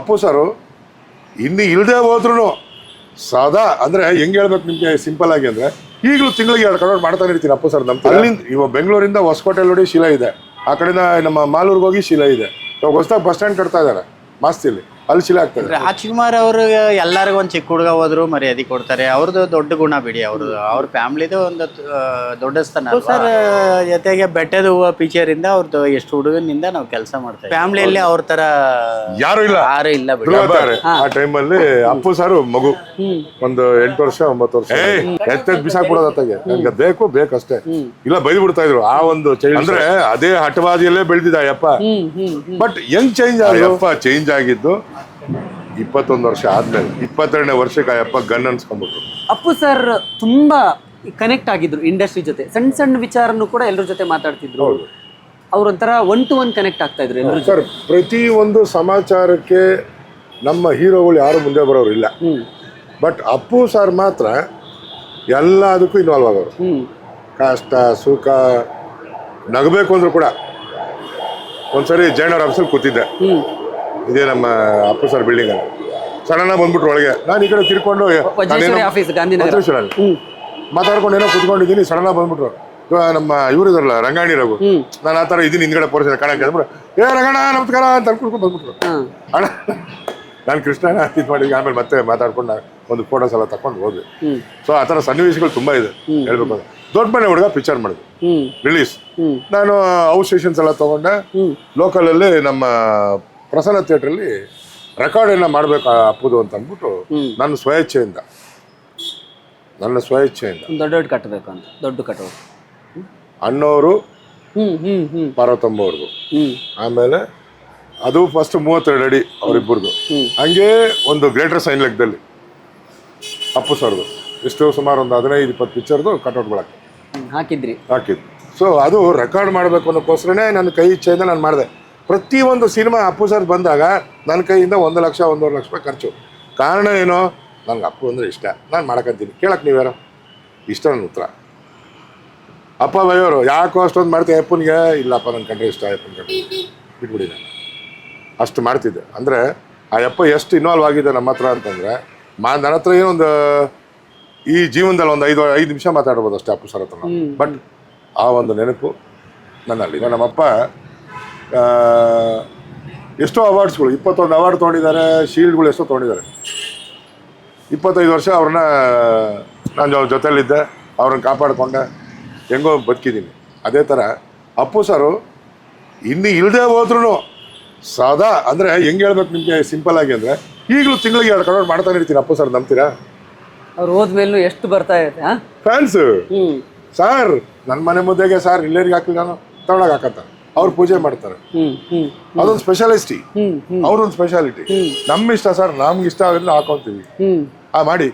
Appu sir ಇನ್ನು ಇಲ್ಲದೆ ಹೋದ್ರು ಸದಾ ಅಂದ್ರೆ ಹೆಂಗ್ ಹೇಳ್ಬೇಕು ನಿಮ್ಗೆ ಸಿಂಪಲ್ ಆಗಿ ಅಂದ್ರೆ ಈಗಲೂ ತಿಂಗಳಿಗೆ 2 ಕರೋಡ್ ಮಾಡ್ತಾನೆ ಇರ್ತೀನಿ ಅಪ್ಪು ಸರ್ ನಮ್ಮ ಅಲ್ಲಿಂದ ಇವಾಗ ಬೆಂಗಳೂರಿಂದ ಹೊಸಕೋಟೆ ನೋಡಿ ಶಿಲಾ ಇದೆ, ಆ ಕಡೆಯಿಂದ ನಮ್ಮ ಮಾಲೂರ್ಗೆ ಹೋಗಿ ಶಿಲಾ ಇದೆ, ಇವಾಗ ಹೊಸದಾಗಿ ಬಸ್ ಸ್ಟ್ಯಾಂಡ್ ಕಟ್ತಾ ಇದಾರೆ ಮಾಸ್ತಿಲಿ, ಅಲ್ಲಿ ಶಿಲಾ ಆಗ್ತದೆ. ರಾಜ್ಕುಮಾರ್ ಅವರು ಎಲ್ಲರಿಗೂ ಒಂದು ಚಿಕ್ಕ ಹುಡುಗ ಹೋದ್ರು ಮರ್ಯಾದೆ ಕೊಡ್ತಾರೆ, ಅವ್ರದ್ದು ದೊಡ್ಡ ಗುಣ ಬಿಡಿ, ಅವ್ರದ್ದು ಅವ್ರ ಫ್ಯಾಮಿಲಿದು ಒಂದು ದೊಡ್ಡ ಸ್ಥಾನ ಸರ್. ಜೊತೆಗೆ ಬೆಟ್ಟದ ಹೂವು ಪಿಕ್ಚರ್ ಇಂದ ಅವ್ರದ್ದು ಎಷ್ಟು ಹುಡುಗನಿಂದ ನಾವು ಕೆಲಸ ಮಾಡ್ತೇವೆ, ಫ್ಯಾಮಿಲಿಯಲ್ಲಿ ಅವ್ರ ತರ ಯಾರು ಇಲ್ಲ ಬಿಡಿ. ಆ ಟೈಮಲ್ಲಿ ಅಪ್ಪು ಸಾರು ಮಗು ಒಂದು 8 ವರ್ಷ 9 ವರ್ಷ ಎತ್ತೆದ್ ಬಿಸಾಕ್ಬಿಡೋದತ್ತಾಗೆ ನನ್ಗೆ ಬೇಕಷ್ಟೇ ಇಲ್ಲ ಬೈದು ಬಿಡ್ತಾ ಇದ್ರು. ಆ ಒಂದು ಚೈಲ್ಡ್ ಅಂದ್ರೆ ಅದೇ ಹಠವಾದಿಯಲ್ಲೇ ಬೆಳೆದಿದ್ದ ಅಯ್ಯಪ್ಪ. ಬಟ್ ಹೆಂಗ್ ಚೇಂಜ್ ಅಯ್ಯಪ್ಪ ಚೇಂಜ್ ಆಗಿದ್ದು 21 ವರ್ಷ ಆದ್ಮೇಲೆ 22ನೇ ವರ್ಷಕ್ಕೆ ಅಯ್ಯಪ್ಪ ಗನ್ ಅನ್ಸ್ಕೊಂಡ್ಬಿಟ್ರು. ಅಪ್ಪು ಸರ್ ತುಂಬಾ ಕನೆಕ್ಟ್ ಆಗಿದ್ರು ಇಂಡಸ್ಟ್ರಿ ಜೊತೆ, ಸಣ್ಣ ಸಣ್ಣ ವಿಚಾರನು ಕೂಡ ಎಲ್ಲರ ಜೊತೆ ಮಾತಾಡ್ತಿದ್ರು. ಅವ್ರೊಂಥರ 1 to 1 ಕನೆಕ್ಟ್ ಆಗ್ತಾ ಇದ್ರು ಎಲ್ಲರ ಸರ್. ಪ್ರತಿ ಒಂದು ಸಮಾಚಾರಕ್ಕೆ ನಮ್ಮ ಹೀರೋಗಳು ಯಾರು ಮುಂದೆ ಬರೋರು ಇಲ್ಲ, ಬಟ್ ಅಪ್ಪು ಸರ್ ಮಾತ್ರ ಎಲ್ಲದಕ್ಕೂ ಇನ್ವಾಲ್ವ್ ಆಗೋರು. ಕಷ್ಟ ಸುಖ ನಗಬೇಕು ಅಂದ್ರು ಕೂಡ. ಒಂದ್ಸರಿ ಜೈನರ್ ಆಫೀಸಲ್ಲಿ ಕೂತಿದ್ದೆ, ಇದೇ ನಮ್ಮ ಅಪ್ಪು ಸರ್ ಬಿಲ್ಡಿಂಗ್ ಅಲ್ಲಿ, ಸಡನ್ ಬಂದ್ಬಿಟ್ರು ಒಳಗೆ. ನಾನು ಈ ಕಡೆ ತಿರ್ಕೊಂಡು ಮಾತಾಡ್ಕೊಂಡು ಏನೋ ಕುತ್ಕೊಂಡಿದ್ದೀನಿ, ಸಡನ್ ಬಂದ್ಬಿಟ್ರು. ನಮ್ಮ ಇವ್ರು ಇದಾರಲ್ಲ ರಂಗಾಣಿ ರಘು, ನಾನು ಆ ಥರ ಇದೀನಿ ಹಿಂದ್ಗಡೆ ಪೋರ್ಸ ಕಾಣಕ್ಕೆ ಅಂದ್ಬಿಟ್ಟು ಏ ರಂಗಣ್ಣ ನಮಸ್ಕಾರ ಅಂತ ಅನ್ಕೊಂಡು ಬಂದ್ಬಿಟ್ರು. ಅಣ್ಣ ನಾನು ಕೃಷ್ಣನ ಇದು ಮಾಡಿದ್ವಿ. ಆಮೇಲೆ ಮತ್ತೆ ಮಾತಾಡ್ಕೊಂಡು ಒಂದು ಫೋಟೋಸ್ ಎಲ್ಲ ತಕೊಂಡು ಹೋದ್ವಿ. ಸೊ ಆ ಥರ ಸನ್ನಿವೇಶಗಳು ತುಂಬಾ ಇದೆ ಹೇಳ್ಬೇಕು. ದೊಡ್ಡ ಮನೆ ಹುಡುಗ ಪಿಕ್ಚರ್ ಮಾಡಿದ್ವಿ ರಿಲೀಸ್. ನಾನು ಔಟ್ ಸ್ಟೇಷನ್ಸ್ ಎಲ್ಲ ತಗೊಂಡೆ. ಲೋಕಲಲ್ಲಿ ನಮ್ಮ ಪ್ರಸನ್ನ ಥಿಯೇಟ್ರಲ್ಲಿ ರೆಕಾರ್ಡ್ ಎಲ್ಲ ಮಾಡ್ಬೇಕು ಅಪ್ಪುದು ಅಂತ ಅಂದ್ಬಿಟ್ಟು ನನ್ನ ಸ್ವಇಚ್ಛೆಯಿಂದ ದೊಡ್ಡ ಕಟ್ಟಬೇಕು ಅಂತ ದೊಡ್ಡ ಕಟ್ಟೋದು ಅಣ್ಣವರು ಪಾರ್ವತಮ್ಮವ್ರಿಗೂ, ಆಮೇಲೆ ಅದು ಫಸ್ಟ್ 32 ಅಡಿ ಅವರಿಬ್ಬರದು. ಹಂಗೆ ಒಂದು ಗ್ರೇಟರ್ ಸೈನ್ ಲೆಕ್ಕದಲ್ಲಿ ಅಪ್ಪು ಸರ್ದು ಎಷ್ಟು ಸುಮಾರು ಒಂದು 15-20 ಪಿಕ್ಚರ್ದು ಕಟ್ಔಟ್ಗಳು ಹಾಕಿದ್ದು. ಸೊ ಅದು ರೆಕಾರ್ಡ್ ಮಾಡಬೇಕು ಅನ್ನೋಕ್ಕೋಸ್ಕರನೇ ನನ್ನ ಕೈ ಇಚ್ಛೆಯಿಂದ ನಾನು ಮಾಡಿದೆ. ಪ್ರತಿಯೊಂದು ಸಿನಿಮಾ ಅಪ್ಪು ಸರ್ ಬಂದಾಗ ನನ್ನ ಕೈಯಿಂದ 1 ಲಕ್ಷ 1.5 ಲಕ್ಷ ರೂಪಾಯಿ ಖರ್ಚು. ಕಾರಣ ಏನೋ ನನಗೆ ಅಪ್ಪು ಅಂದರೆ ಇಷ್ಟ, ನಾನು ಮಾಡಕ್ಕಂತೀನಿ. ಕೇಳಕ್ಕೆ ನೀವ್ಯಾರೋ ಇಷ್ಟ ನನ್ನ ಉತ್ತರ. ಅಪ್ಪ ಬೈಯೋರು ಯಾಕೋ ಅಷ್ಟೊಂದು ಮಾಡ್ತೀವಿ ಅಪ್ಪನಿಗೆ, ಇಲ್ಲಪ್ಪ ನನ್ನ ಕಂಡ್ರೆ ಇಷ್ಟ, ಅಪ್ಪನ ಕಂಡ್ರೆ ಬಿಟ್ಬಿಡಿ. ನಾನು ಅಷ್ಟು ಮಾಡ್ತಿದ್ದೆ. ಅಂದರೆ ಆ ಅಪ್ಪ ಎಷ್ಟು ಇನ್ವಾಲ್ವ್ ಆಗಿದೆ ನಮ್ಮ ಹತ್ರ ಅಂತಂದರೆ, ನನ್ನ ಹತ್ರ ಏನೊಂದು ಈ ಜೀವನದಲ್ಲಿ ಒಂದು 5 ನಿಮಿಷ ಮಾತಾಡ್ಬೋದು ಅಷ್ಟೇ ಅಪ್ಪು ಸರ್ ಹತ್ರ. ಬಟ್ ಆ ಒಂದು ನೆನಪು ನನ್ನಲ್ಲಿ. ನಮ್ಮಪ್ಪ ಎಷ್ಟೋ ಅವಾರ್ಡ್ಸ್ಗಳು 21 ಅವಾರ್ಡ್ ತೊಗೊಂಡಿದ್ದಾರೆ, ಶೀಲ್ಡ್ಗಳು ಎಷ್ಟೋ ತೊಗೊಂಡಿದ್ದಾರೆ. 25 ವರ್ಷ ಅವ್ರನ್ನ ನಾನು ಜೊತೆಯಲ್ಲಿದ್ದೆ, ಅವ್ರನ್ನ ಕಾಪಾಡಿಕೊಂಡೆ, ಹೆಂಗೋ ಬದುಕಿದ್ದೀನಿ. ಅದೇ ಥರ ಅಪ್ಪು ಸರು ಇನ್ನು ಇಲ್ಲದೆ ಹೋದ್ರೂ ಸದಾ ಅಂದರೆ ಹೆಂಗೆ ಹೇಳ್ಬೇಕು ನಿಮಗೆ ಸಿಂಪಲ್ ಆಗಿ ಅಂದರೆ ಈಗಲೂ ತಿಂಗಳಿಗೆ 2 ಕರೋಡ್ ಮಾಡ್ತಾನೆ ಇರ್ತೀನಿ ಅಪ್ಪು ಸರ್. ನಂಬ್ತೀರಾ? ಅವ್ರು ಹೋದ್ಮೇಲೂ ಎಷ್ಟು ಬರ್ತಾ ಇದೆ ಫ್ಯಾನ್ಸ್. ಸರ್ ನನ್ನ ಮನೆ ಮುದ್ದೆಗೆ ಸರ್ ಇಲ್ಲೇರಿಗೆ ಹಾಕಲಿ ನಾನು ತಗೊಳಕ್ ಹಾಕತ್ತ, ಅವ್ರು ಪೂಜೆ ಮಾಡ್ತಾರೆ. ಅದೊಂದು ಸ್ಪೆಷಾಲಿಟಿ, ಅವ್ರೊಂದು ಸ್ಪೆಷಾಲಿಟಿ. ನಮ್ಮ ಇಷ್ಟ ಸರ್, ನಮ್ಗೆ ಇಷ್ಟ ಆಗೋದನ್ನ ಹಾಕೊಂತೀವಿ. ಮಾಡಿ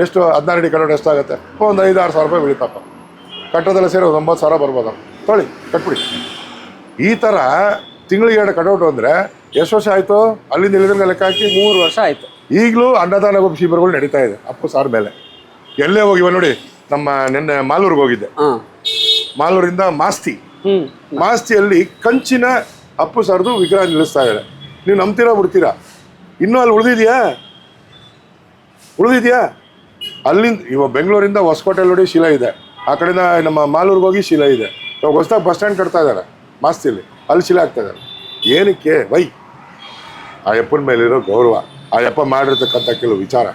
ಎಷ್ಟು 16 ಅಡಿ ಕರೋಡ್ ಎಷ್ಟಾಗುತ್ತೆ? ಒಂದು 5-6 ಸಾವಿರ ರೂಪಾಯಿ ಬೆಳೀತಪ್ಪ. ಕಟ್ಟೋದೆಲ್ಲ ಸೇರಿ ಒಂದು 9 ಸಾವಿರ ಬರ್ಬೋದು. ತೊಳಿ ಕಟ್ಬಿಡಿ. ಈ ಥರ ತಿಂಗಳಿಗೆ 2 ಕಟೌಟ್ ಅಂದರೆ ಎಷ್ಟು ವರ್ಷ ಆಯಿತು? ಅಲ್ಲಿಂದ ಇಲ್ಲಿಂದ ಲೆಕ್ಕ ಹಾಕಿ 3 ವರ್ಷ ಆಯಿತು. ಈಗಲೂ ಅನ್ನದಾನ ಶಿಬಿರಗಳು ನಡೀತಾ ಇದೆ ಅಪ್ಪು ಸಾರ್ ಮೇಲೆ. ಎಲ್ಲೇ ಹೋಗಿವ ನೋಡಿ, ನಮ್ಮ ನಿನ್ನೆ ಮಾಲೂರ್ಗೆ ಹೋಗಿದ್ದೆ. ಮಾಲೂರಿಂದ ಮಾಸ್ತಿಯಲ್ಲಿ ಕಂಚಿನ ಅಪ್ಪು ಸಾರ್ದು ವಿಗ್ರಹ ನಿಲ್ಲಿಸ್ತಾ ಇದ್ದಾರೆ. ನೀವು ನಂಬ್ತೀರಾ ಬಿಡ್ತೀರಾ? ಇನ್ನೂ ಅಲ್ಲಿ ಉಳಿದಿದ್ಯಾ? ಅಲ್ಲಿಂದ ಇವಾಗ ಬೆಂಗಳೂರಿಂದ ಹೊಸಕೋಟೆ ನೋಡಿ ಶಿಲಾ ಇದೆ, ಆ ಕಡೆಯಿಂದ ನಮ್ಮ ಮಾಲೂರ್ಗೆ ಹೋಗಿ ಶಿಲಾ ಇದೆ, ಇವಾಗ ಹೊಸದಾಗಿ ಬಸ್ ಸ್ಟ್ಯಾಂಡ್ ಕಟ್ತಾ ಇದ್ದಾರೆ ಮಾಸ್ತಿಲಿ, ಅಲ್ಲಿ ಶಿಲಾ ಆಗ್ತಾ ಇದ್ದಾರೆ. ಏನಕ್ಕೆ ವೈ? ಆ ಅಪ್ಪನ ಮೇಲಿರೋ ಗೌರವ, ಆ ಅಪ್ಪ ಮಾಡಿರ್ತಕ್ಕಂಥ ಕೆಲವು ವಿಚಾರ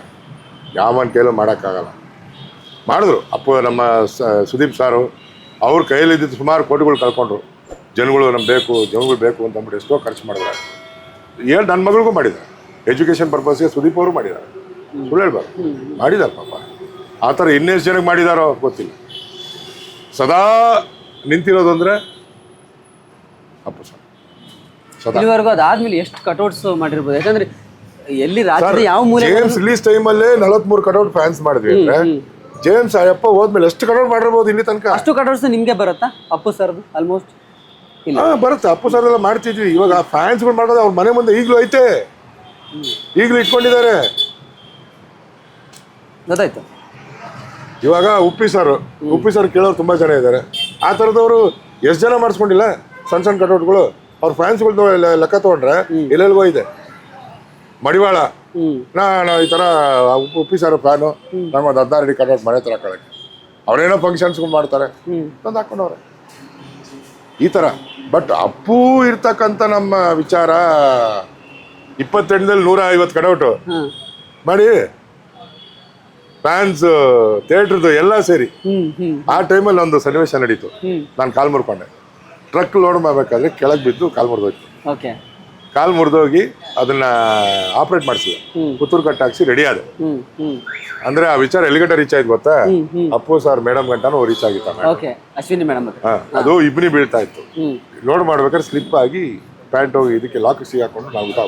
ಯಾವನ ಕೈಲೂ ಮಾಡೋಕ್ಕಾಗಲ್ಲ. ಮಾಡಿದ್ರು ಅಪ್ಪ. ನಮ್ಮ ಸುದೀಪ್ ಸಾರು ಅವ್ರ ಕೈಯಲ್ಲಿದ್ದ ಸುಮಾರು ಕೋಟಿಗಳು ಕಳ್ಕೊಂಡ್ರು. ಜನಗಳು ಜನಗಳು ಬೇಕು ಅಂತ ಅಂದ್ಬಿಟ್ಟು ಎಷ್ಟೋ ಖರ್ಚು ಮಾಡಿದ್ದಾರೆ. ನನ್ನ ಮಗಳಿಗೂ ಮಾಡಿದ್ದಾರೆ, ಎಜುಕೇಷನ್ ಪರ್ಪಸ್ಗೆ ಸುದೀಪ್ ಅವರು ಮಾಡಿದ್ದಾರೆ. ಸುಳ್ಳು ಹೇಳ್ಬಾರ್ದು, ಮಾಡಿದ್ದಾರೆ ಪಾಪ. ಆ ಥರ ಇನ್ನೆಷ್ಟು ಜನಕ್ಕೆ ಮಾಡಿದಾರೋ ಗೊತ್ತಿಲ್ಲ. ಸದಾ ನಿಂತಿರೋದು ಅಂದರೆ ಅಪ್ಪು ಸರ್. ಇಲ್ಲಿವರೆಗೂ ಅದಾದ್ಮೇಲೆ ಎಷ್ಟು ಕಟೌಟ್ಸ್ ಮಾಡಿರ್ಬೋದು? ಯಾಕಂದ್ರೆ ಎಲ್ಲಿ ರಾಜ್ಯದ ಯಾವ ಮೂಲೆ ಜೇಮ್ಸ್ ರಿಲೀಸ್ ಟೈಮಲ್ಲೇ 43 ಕಟೌಟ್ ಫ್ಯಾನ್ಸ್ ಮಾಡಿದ್ವಿ ಅಂದ್ರೆ, ಜೇಮ್ಸ್ ಅಯ್ಯಪ್ಪ ಹೋದ್ಮೇಲೆ ಎಷ್ಟು ಕಟೌಟ್ ಮಾಡಿರ್ಬೋದು ಇಲ್ಲಿ ತನಕ? ಅಷ್ಟು ಕಟೌಟ್ಸ್ ನಿಮ್ಗೆ ಬರುತ್ತಾ ಅಪ್ಪು ಸರ್ದು? ಆಲ್ಮೋಸ್ಟ್ ಬರುತ್ತೆ. ಅಪ್ಪು ಸರ್ ಎಲ್ಲ ಮಾಡ್ತಿದ್ವಿ. ಇವಾಗ ಫ್ಯಾನ್ಸ್ಗಳು ಮಾಡೋದು ಅವ್ರ ಮನೆ ಮುಂದೆ ಈಗಲೂ ಐತೆ, ಈಗಲೂ ಇಟ್ಕೊಂಡಿದ್ದಾರೆ. ಗೊತ್ತಾಯ್ತು. ಇವಾಗ ಉಪ್ಪಿ ಸರ್ ಕೇಳೋರು ತುಂಬಾ ಜನ ಇದ್ದಾರೆ. ಆ ಥರದವರು ಎಷ್ಟು ಜನ ಮಾಡಿಸ್ಕೊಂಡಿಲ್ಲ ಸಣ್ಣ ಕಟೌಟ್ಗಳು. ಅವ್ರ ಫ್ಯಾನ್ಸ್ಗಳು ಲೆಕ್ಕ ತೊಗೊಂಡ್ರೆ ಎಲ್ಲೆಲ್ಗೋ ಇದೆ. ಮಡಿವಾಳ ನಾನು ಈ ಥರ ಉಪ್ಪಿ ಸರ್ ಫ್ಯಾನು ನಮ್ಗೊಂದು 16 ಅಡಿ ಕಟ್ಔಟ್ ಮನೆ ಥರ ಹಾಕೊಳಕ್ಕೆ ಅವ್ರೇನೋ ಫಂಕ್ಷನ್ಸ್ಗಳು ಮಾಡ್ತಾರೆ ತಂದು ಹಾಕೊಂಡವ್ರೆ ಈ ಥರ. ಬಟ್ ಅಪ್ಪು ಇರ್ತಕ್ಕಂಥ ನಮ್ಮ ವಿಚಾರ 28ದಲ್ಲಿ 150 ಕಟೌಟು ಮಾಡಿ ಫ್ಯಾನ್ಸ್ ಥಿಯೇಟ್ರದ್ದು ಎಲ್ಲ ಸೇರಿ ಆ ಟೈಮಲ್ಲಿ ಒಂದು ಸನ್ನಿವೇಶ ನಡೀತು. ನಾನು ಕಾಲು ಮುರ್ಕೊಂಡೆ, ಟ್ರಕ್ ಲೋಡ್ ಮಾಡಬೇಕಾದ್ರೆ ಕೆಳಗೆ ಬಿದ್ದು ಕಾಲು ಮುರಿದೋಯ್ತು. ಕಾಲು ಮುರಿದೋಗಿ ಅದನ್ನ ಆಪರೇಟ್ ಮಾಡಿಸಿದೆ, ಪುತ್ತೂರು ಕಟ್ ಹಾಕ್ಸಿ ರೆಡಿ ಆದ. ಅಂದ್ರೆ ಆ ವಿಚಾರ ಎಲ್ಲಿಗಂಟ ರೀಚ್ ಆಯ್ತು ಗೊತ್ತಾ? ಅಪ್ಪು ಸರ್ ಮೇಡಮ್ ಗಂಟನೂ ರೀಚ್ ಆಗಿತ್ತ. ಅಶ್ವಿನಿ ಮೇಡಮ್ ಅದು ಇಬ್ನಿ ಬೀಳ್ತಾ ಇತ್ತು. ಲೋಡ್ ಮಾಡ್ಬೇಕಾದ್ರೆ ಸ್ಲಿಪ್ ಆಗಿ ಪ್ಯಾಂಟ್ ಹೋಗಿ ಇದಕ್ಕೆ ಲಾಕ್ ಸಿಗಾಕೊಂಡು ನಾವು ಊಟ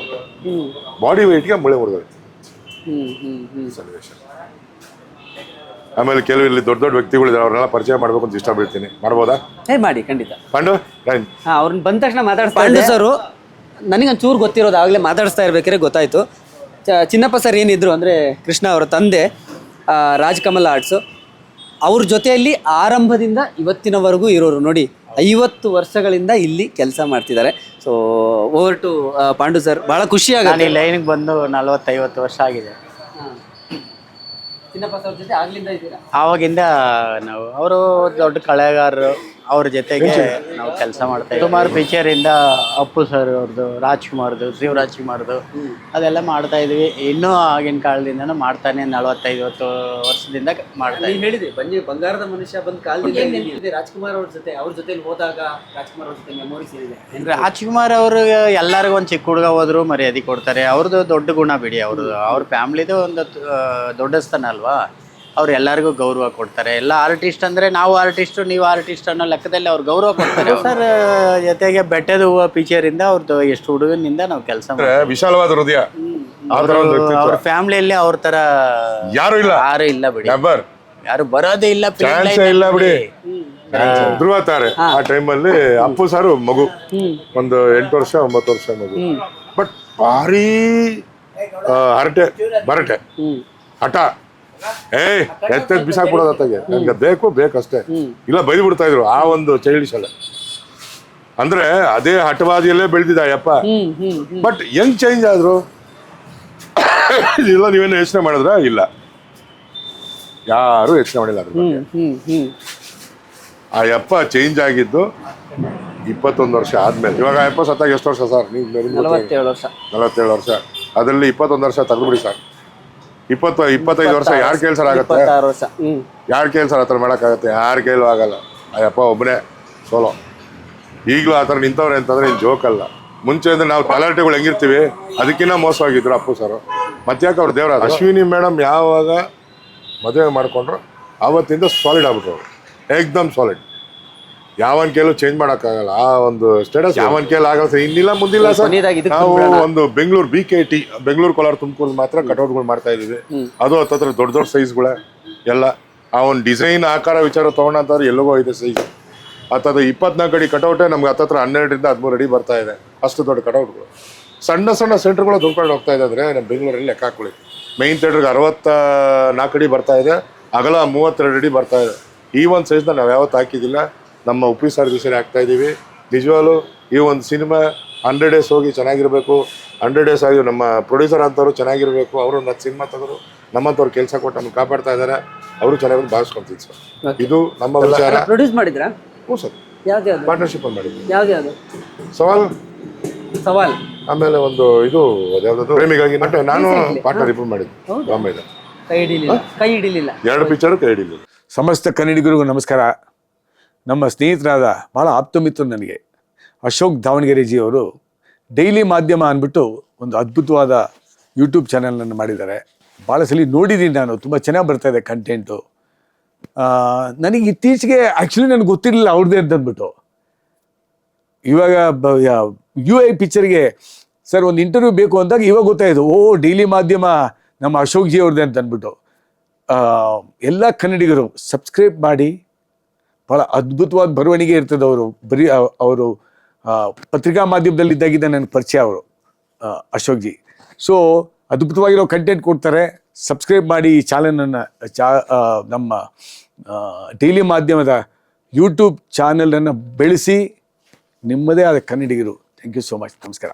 ಬಾಡಿ ವೆಯ್ಟ್ಗೆ ಮುಳೆ ಮುರಿದೋಯ್ತು ಸನ್ನಿವೇಶ. ಆಮೇಲೆ ಕೆಲವು ಇಲ್ಲಿ ದೊಡ್ಡ ದೊಡ್ಡ ವ್ಯಕ್ತಿಗಳಿದ್ದಾರೆ, ಅವ್ರನ್ನೆಲ್ಲ ಪರಿಚಯ ಮಾಡ್ಬೇಕು ಅಂತ ಇಷ್ಟ ಬೀಳ್ತೀನಿ. ಮಾಡ್ಬೋದಾ? ಮಾಡಿ, ಖಂಡಿತ. ಪಾಂಡು ಅವ್ರನ್ನ ಬಂದ ತಕ್ಷಣ ಮಾತಾಡ್ತಾ ಪಾಂಡು ಸರ್ ನನಗೊಂಚೂರು ಗೊತ್ತಿರೋದು, ಆಗಲೇ ಮಾತಾಡಿಸ್ತಾ ಇರ್ಬೇಕಾದ್ರೆ ಗೊತ್ತಾಯ್ತು. ಚಿನ್ನಪ್ಪ ಸರ್ ಏನಿದ್ರು ಅಂದರೆ ಕೃಷ್ಣ ಅವರ ತಂದೆ ರಾಜ್ಕಮಲ್ ಆರ್ಟ್ಸು, ಅವ್ರ ಜೊತೆಯಲ್ಲಿ ಆರಂಭದಿಂದ ಇವತ್ತಿನವರೆಗೂ ಇರೋರು. ನೋಡಿ 50 ವರ್ಷಗಳಿಂದ ಇಲ್ಲಿ ಕೆಲಸ ಮಾಡ್ತಿದ್ದಾರೆ. So over to Pandu sir. ಭಾಳ ಖುಷಿ ಆಗುತ್ತೆ. ಈ ಲೈನ್ಗೆ ಬಂದು 40-50 ವರ್ಷ ಆಗಿದೆ. ಚಿನ್ನಪ್ಪ ಸರ್ ಜೊತೆ ಆಗ್ಲಿಂದ ಇದ್ದೀರಾ? ಆವಾಗಿಂದ ನಾವು, ಅವರು ದೊಡ್ಡ ಕಳೆಗಾರರು, ಅವ್ರ ಜೊತೆಗೆ ನಾವು ಕೆಲಸ ಮಾಡ್ತಾ ಇದ್ದೀವಿ. ಸುಮಾರು ಪಿಕ್ಚರಿಂದ ಅಪ್ಪು ಸರ್ ಅವ್ರದ್ದು, ರಾಜ್ಕುಮಾರ್ದು, ಶಿವರಾಜ್ಕುಮಾರ್ದು ಅದೆಲ್ಲ ಮಾಡ್ತಾ ಇದ್ವಿ. ಇನ್ನೂ ಆಗಿನ ಕಾಲದಿಂದನೂ ಮಾಡ್ತಾನೆ 45-50 ವರ್ಷದಿಂದ ಮಾಡ್ತಾ ಇದ್ದೀವಿ. ಹೇಳಿದೆ ಬನ್ನಿ ಬಂಗಾರದ ಮನುಷ್ಯ ಬಂದ ಕಾಲದಿಂದ ರಾಜ್ಕುಮಾರ್ ಅವ್ರ ಜೊತೆ, ಅವ್ರ ಜೊತೆ ಹೋದಾಗ ರಾಜ್ಕುಮಾರ್ ಅವ್ರ ಜೊತೆ ಮೆಮೊರೀಸ್ ಏನಿದೆ? ರಾಜ್ಕುಮಾರ್ ಅವರು ಎಲ್ಲರಿಗೂ ಒಂದು ಚಿಕ್ಕ ಹುಡುಗ ಹೋದ್ರು ಮರ್ಯಾದೆ ಕೊಡ್ತಾರೆ. ಅವ್ರದ್ದು ದೊಡ್ಡ ಗುಣ ಬಿಡಿ. ಅವ್ರದ್ದು ಅವ್ರ ಫ್ಯಾಮ್ಲಿದು ಒಂದು ದೊಡ್ಡ ಸ್ಥಾನ ಅಲ್ವಾ. ಅವ್ರು ಎಲ್ಲರಿಗೂ ಗೌರವ ಕೊಡ್ತಾರೆ. ಎಲ್ಲ ಆರ್ಟಿಸ್ಟ್ ಅಂದರೆ ನಾವು ಆರ್ಟಿಸ್ಟು, ನೀವು ಆರ್ಟಿಸ್ಟ್ ಅನ್ನೋ ಲೆಕ್ಕದಲ್ಲಿ ಅವ್ರು ಗೌರವ ಕೊಡ್ತಾರೆ. ಸರ್ ಜೊತೆಗೆ ಬೆಟ್ಟದ ಹೂವು ಪಿಕ್ಚರಿಂದ ಅವ್ರದ್ದು ಎಷ್ಟು ಹುಡುಗನಿಂದ ನಾವು ಕೆಲಸ ಮಾಡ್ತೀವಿ. ವಿಶಾಲವಾದ ಹೃದಯ. ಅವ್ರ ಫ್ಯಾಮಿಲಿಯಲ್ಲಿ ಅವ್ರ ಥರ ಯಾರು ಇಲ್ಲ ಬಿಡಿ. ಯಾರು ಬರೋದೇ ಇಲ್ಲ ಇಲ್ಲ ಬಿಡಿ. ಧ್ರುವ ತಾರೆ ಆ ಟೈಮಲ್ಲಿ ಅಪ್ಪು ಸಾರು ಮಗು, ಒಂದು 8 ವರ್ಷ 9 ವರ್ಷ ಮಗು. ಬಟ್ ಭಾರಿ ಬರಟೆ ಹಠ. ಎತ್ತೆದ್ ಬಿಸಾಕ್ಬಿಡೋದತ್ತಾಗೆ, ನನ್ಗೆ ಬೇಕಷ್ಟೇ, ಇಲ್ಲ ಬೈದು ಬಿಡ್ತಾ ಇದ್ರು. ಆ ಒಂದು ಚೈಲ್ಡಿಶ್ ಅಲ್ಲ ಅಂದ್ರೆ ಅದೇ ಹಠವಾದಿಯಲ್ಲೇ ಬೆಳೆದಿದ್ದ ಅಯ್ಯಪ್ಪ. ಬಟ್ ಹೆಂಗ್ ಚೇಂಜ್ ಆದ್ರು ಇಲ್ಲ, ನೀವೇನು ಯೋಚನೆ ಮಾಡಿದ್ರ? ಇಲ್ಲ, ಯಾರು ಯೋಚನೆ ಮಾಡಿಲ್ಲ ಅದ್ರ ಬಗ್ಗೆ. ಆ ಯಪ್ಪ ಚೇಂಜ್ ಆಗಿದ್ದು 21 ವರ್ಷ ಆದ್ಮೇಲೆ. ಇವಾಗ ಅಯ್ಯಪ್ಪ ಸತ್ತಾಗ ಎಷ್ಟು ವರ್ಷ ಸರ್? ನೀವು 47 ವರ್ಷ. ಅದರಲ್ಲಿ 21 ವರ್ಷ ತೆಗೆದುಬಿಡಿ ಸರ್. 25 ವರ್ಷ ಯಾರ ಕೈಲಿ ಸರ್ ಆಗತ್ತೆ? ಯಾರ ಕೈಲಿ ಸರ್ ಆತರ ಮಾಡೋಕ್ಕಾಗತ್ತೆ? ಯಾರ ಕೈಲೂ ಆಗಲ್ಲ. ಅಯ್ಯಪ್ಪ ಒಬ್ಬನೇ ಸೋಲೋ. ಈಗಲೂ ಆ ಥರ ನಿಂತವ್ರೆ ಅಂತಂದ್ರೆ ಇನ್ನು ಜೋಕ್ ಅಲ್ಲ. ಮುಂಚೆ ಅಂದ್ರೆ ನಾವು ತಲಾಟೆಗಳು ಹೆಂಗಿರ್ತೀವಿ ಅದಕ್ಕಿಂತ ಮೋಸವಾಗಿದ್ರು ಅಪ್ಪು ಸರ್. ಮತ್ತ್ಯಾಕೆ ಅವ್ರು ದೇವರ. ಅಶ್ವಿನಿ ಮೇಡಮ್ ಯಾವಾಗ ಮದುವೆ ಮಾಡ್ಕೊಂಡ್ರು ಆವತ್ತಿಂದ ಸಾಲಿಡ್ ಆಗ್ಬಿಟ್ರು ಅವರು, ಏಕ್ದಮ್ ಸಾಲಿಡ್. ಯಾವನ್ ಕೇಳು ಚೇಂಜ್ ಮಾಡೋಕ್ಕಾಗಲ್ಲ. ಆ ಒಂದು ಸ್ಟೇಟಸ್ ಯಾವನ್ ಕೇಳಿ ಆಗಲ್ಲ ಸರ್. ಇನ್ನಿಲ್ಲ ಮುಂದಿಲ್ಲ ಸರ್. ನಾವು ಒಂದು ಬೆಂಗಳೂರು BKT, ಬೆಂಗಳೂರು ಕೋಲಾರ ತುಮಕೂರು ಮಾತ್ರ ಕಟೌಟ್ಗಳು ಮಾಡ್ತಾ ಇದೀವಿ. ಅದು ಹತ್ತತ್ರ ದೊಡ್ಡ ಸೈಜ್ಗಳೇ ಎಲ್ಲ. ಆ ಒಂದು ಡಿಸೈನ್ ಆಕಾರ ವಿಚಾರ ತೊಗೊಂಡಂತವ್ರು ಎಲ್ಲಿಗೋ ಇದೆ ಸೈಜ್. ಹತ್ತತ್ರ 24 ಅಡಿ ಕಟೌಟೇ ನಮ್ಗೆ ಹತ್ತತ್ರ 12ರಿಂದ 13 ಅಡಿ ಬರ್ತಾ ಇದೆ. ಅಷ್ಟು ದೊಡ್ಡ ಕಟೌಟ್ಗಳು. ಸಣ್ಣ ಸೆಂಟರ್ಗಳು ತುಂಬ್ಕೊಂಡು ಹೋಗ್ತಾ ಇದೆ. ಅಂದರೆ ನಮ್ಮ ಬೆಂಗಳೂರಲ್ಲಿ ಲೆಕ್ಕ ಹಾಕೊಳ್ಳಿ. ಮೈನ್ ಥಿಯೇಟ್ರಿಗೆ 64 ಅಡಿ ಬರ್ತಾ ಇದೆ, ಅಗಲ 32 ಅಡಿ ಬರ್ತಾ ಇದೆ. ಈ ಒಂದು ಸೈಜ್ನ ನಾವು ಯಾವತ್ತು ಹಾಕಿದ್ದಿಲ್ಲ. ನಮ್ಮ ಉಪ್ಪಿ ಸರ್ ದಿವಸನೇ ಹಾಕ್ತಾ ಇದ್ದೀವಿ. ನಿಜವಾಗ್ಲೂ ಈ ಒಂದು ಸಿನಿಮಾ 100 ಡೇಸ್ ಹೋಗಿ ಚೆನ್ನಾಗಿರಬೇಕು. 100 ಡೇಸ್ ಆಗಿ ನಮ್ಮ ಪ್ರೊಡ್ಯೂಸರ್ ಅಂತವ್ರು ಚೆನ್ನಾಗಿರಬೇಕು. ಅವರು ಒಂದು ಸಿನಿಮಾ ತೆಗೆದು ನಮ್ಮಂಥವ್ರು ಕೆಲಸ ಕೊಟ್ಟು ನಮ್ಗೆ ಕಾಪಾಡ್ತಾ ಇದ್ದಾರೆ. ಅವರು ಚೆನ್ನಾಗಿ ಭಾವಿಸ್ಕೊಳ್ತೀವಿ ಸರ್. ಇದು ನಮ್ಮ ವಿಚಾರ. ಪ್ರೊಡ್ಯೂಸ್ ಮಾಡಿದ್ರಾ? ಹ್ಞೂ ಸರ್, ಪಾರ್ಟ್ನರ್ಶಿಪ್ ಅಲ್ಲಿ ಮಾಡಿದ್ವಿ. ಯಾವ್ದು? ಸವಾಲ್. ಆಮೇಲೆ ಒಂದು ಇದು ಅದ್ಯಾವ್ದು ಪ್ರೇಮಿಗಾಗಿ ನಾನು ಪಾರ್ಟ್ನರ್ಶಿಪ್ ಮಾಡಿದ್ದೆ ಬಾಂಬೆದ. ಕೈ ಹಿಡಿಲಿಲ್ಲ 2 ಪಿಕ್ಚರು ಕೈ ಹಿಡಿಲಿಲ್ಲ. ಸಮಸ್ತ ಕನ್ನಡಿಗರಿಗೂ ನಮಸ್ಕಾರ. ನಮ್ಮ ಸ್ನೇಹಿತರಾದ ಭಾಳ ಆಪ್ತಮಿತ್ರರು ನನಗೆ ಅಶೋಕ್ ದಾವಣಗೆರೆಜಿಯವರು ಡೈಲಿ ಮಾಧ್ಯಮ ಅಂದ್ಬಿಟ್ಟು ಒಂದು ಅದ್ಭುತವಾದ ಯೂಟ್ಯೂಬ್ ಚಾನಲನ್ನು ಮಾಡಿದ್ದಾರೆ. ಭಾಳ ಸಲ ನೋಡಿದ್ದೀನಿ ನಾನು. ತುಂಬ ಚೆನ್ನಾಗಿ ಬರ್ತಾಯಿದೆ ಕಂಟೆಂಟು. ನನಗೆ ಇತ್ತೀಚೆಗೆ ಆ್ಯಕ್ಚುಲಿ ನನಗೆ ಗೊತ್ತಿರಲಿಲ್ಲ ಅವ್ರದ್ದೇ ಅಂತಂದ್ಬಿಟ್ಟು. ಇವಾಗ UI ಪಿಕ್ಚರ್ಗೆ ಸರ್ ಒಂದು ಇಂಟರ್ವ್ಯೂ ಬೇಕು ಅಂದಾಗ ಇವಾಗ ಗೊತ್ತಾಯಿತು, ಡೈಲಿ ಮಾಧ್ಯಮ ನಮ್ಮ ಅಶೋಕ್ ಜಿ ಅವ್ರದ್ದೇ ಅಂತ ಅಂದ್ಬಿಟ್ಟು. ಎಲ್ಲ ಕನ್ನಡಿಗರು ಸಬ್ಸ್ಕ್ರೈಬ್ ಮಾಡಿ. ಭಾಳ ಅದ್ಭುತವಾದ ಬರವಣಿಗೆ ಇರ್ತದೆ. ಅವರು ಪತ್ರಿಕಾ ಮಾಧ್ಯಮದಲ್ಲಿ ಇದ್ದಾಗಿದ್ದ ನನಗೆ ಪರಿಚಯ ಅವರು ಅಶೋಕ್ ಜಿ. ಸೊ ಅದ್ಭುತವಾಗಿರೋ ಕಂಟೆಂಟ್ ಕೊಡ್ತಾರೆ. ಸಬ್ಸ್ಕ್ರೈಬ್ ಮಾಡಿ ಈ ಚಾನಲನ್ನು. ನಮ್ಮ ಡೈಲಿ ಮಾಧ್ಯಮದ ಯೂಟ್ಯೂಬ್ ಚಾನಲನ್ನು ಬೆಳೆಸಿ ನಿಮ್ಮದೇ ಆದ ಕನ್ನಡಿಗರು. Thank you so much. ನಮಸ್ಕಾರ.